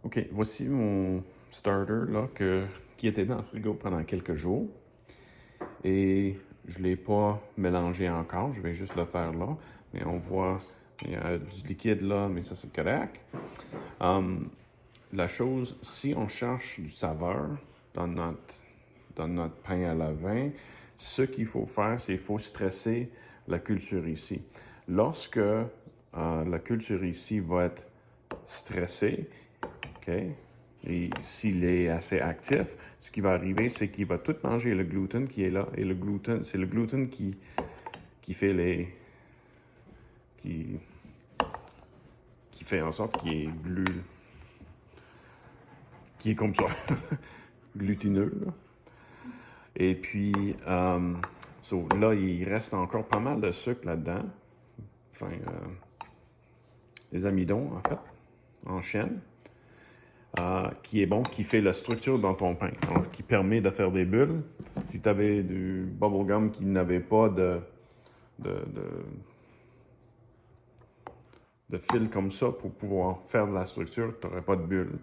OK, voici mon starter là, qui était dans le frigo pendant quelques jours. Et je ne l'ai pas mélangé encore, je vais juste le faire là. Mais on voit, il y a du liquide là, mais ça c'est correct. Um, la chose, si on cherche du saveur dans notre pain à levain, ce qu'il faut faire, c'est qu'il faut stresser la culture ici. Lorsque la culture ici va être stressée, OK? Et s'il est assez actif, ce qui va arriver, c'est qu'il va tout manger le gluten qui est là. Et le gluten, c'est le gluten qui fait les. qui, qui fait en sorte qu'il est qui est comme ça, glutineux. Là. Et puis, là, il reste encore pas mal de sucre là-dedans. Enfin, des amidons, en fait, en chaîne. Qui est bon, qui fait la structure dans ton pain, donc qui permet de faire des bulles. Si tu avais du bubblegum qui n'avait pas de, de, de fil comme ça pour pouvoir faire de la structure, tu n'aurais pas de bulles.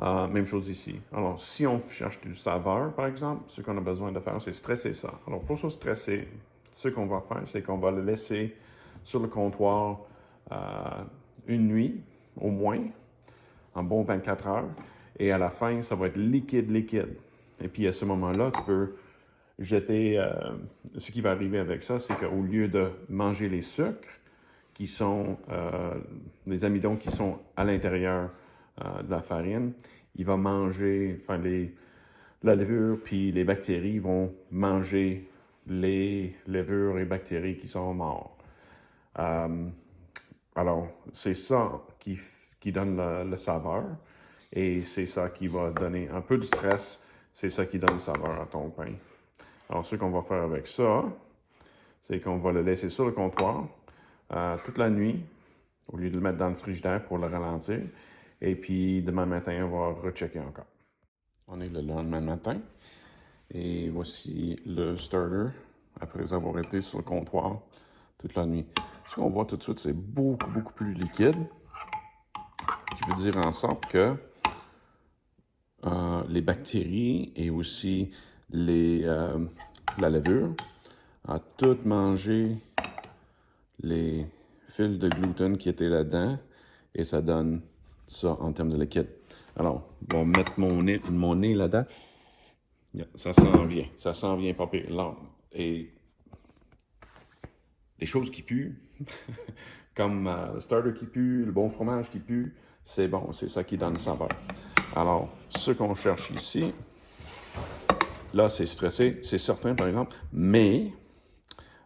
Même chose ici. Alors, si on cherche du saveur, par exemple, ce qu'on a besoin de faire, c'est stresser ça. Alors, pour se stresser, ce qu'on va faire, c'est qu'on va le laisser sur le comptoir une nuit, au moins, en bon 24 heures. Et à la fin, ça va être liquide, liquide. Et puis à ce moment-là, tu peux jeter... ce qui va arriver avec ça, c'est qu'au lieu de manger les sucres, qui sont les amidons qui sont à l'intérieur de la farine, il va manger, enfin, la levure, puis les bactéries vont manger les levures et bactéries qui sont mortes. Alors, c'est ça qui donne le saveur. Et c'est ça qui va donner un peu de stress. C'est ça qui donne le saveur à ton pain. Alors, ce qu'on va faire avec ça, c'est qu'on va le laisser sur le comptoir toute la nuit, au lieu de le mettre dans le frigidaire pour le ralentir. Et puis, demain matin, on va rechecker encore. On est le lendemain matin. Et voici le starter, après avoir été sur le comptoir toute la nuit. Ce qu'on voit tout de suite, c'est beaucoup, beaucoup plus liquide, qui veut dire en sorte que les bactéries et aussi la levure a tout mangé les fils de gluten qui étaient là-dedans et ça donne ça en termes de liquide. Alors, on va mettre mon nez là-dedans. Yeah, ça s'en vient pas pire. Là, et les choses qui puent, comme le starter qui pue, le bon fromage qui pue, c'est bon, c'est ça qui donne le saveur. Alors, ce qu'on cherche ici, là, c'est stressé, c'est certain, par exemple, mais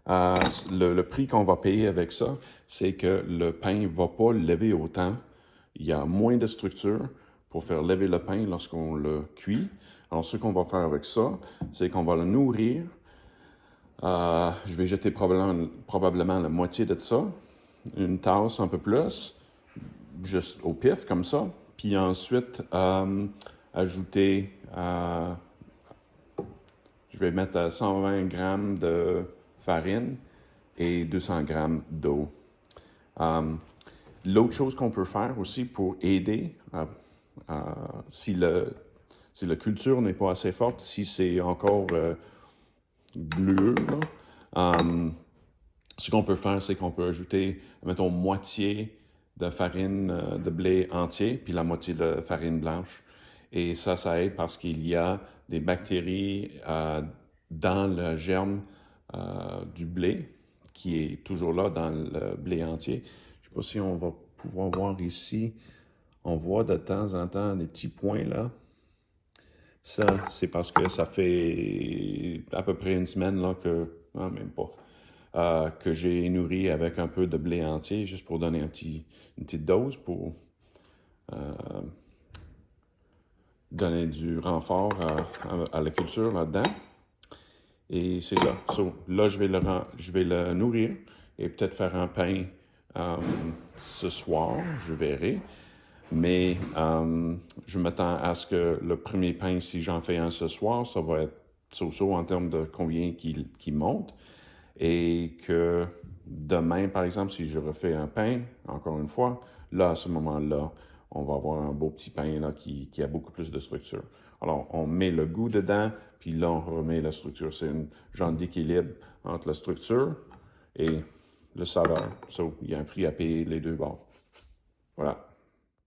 le prix qu'on va payer avec ça, c'est que le pain ne va pas lever autant. Il y a moins de structure pour faire lever le pain lorsqu'on le cuit. Alors, ce qu'on va faire avec ça, c'est qu'on va le nourrir. Je vais jeter probablement la moitié de ça, une tasse un peu plus, juste au pif, comme ça. Puis ensuite, ajouter, je vais mettre 120 grammes de farine et 200 grammes d'eau. L'autre chose qu'on peut faire aussi pour aider, si la culture n'est pas assez forte, si c'est encore bleu, ce qu'on peut faire, c'est qu'on peut ajouter, mettons, moitié de farine de blé entier, puis la moitié de farine blanche. Et ça aide parce qu'il y a des bactéries dans le germe du blé, qui est toujours là dans le blé entier. Je ne sais pas si on va pouvoir voir ici. On voit de temps en temps des petits points là. Ça, c'est parce que ça fait à peu près une semaine là même pas, que j'ai nourri avec un peu de blé entier, juste pour donner une petite dose pour donner du renfort à la culture là-dedans. Et c'est ça. So, là, je vais le nourrir et peut-être faire un pain ce soir, je verrai. Mais je m'attends à ce que le premier pain, si j'en fais un ce soir, ça va être so-so en termes de combien qui monte. Et que demain, par exemple, si je refais un pain, encore une fois, là, à ce moment-là, on va avoir un beau petit pain là, qui a beaucoup plus de structure. Alors, on met le goût dedans, puis là, on remet la structure. C'est un genre d'équilibre entre la structure et le saveur. So, il y a un prix à payer les deux bords. Voilà.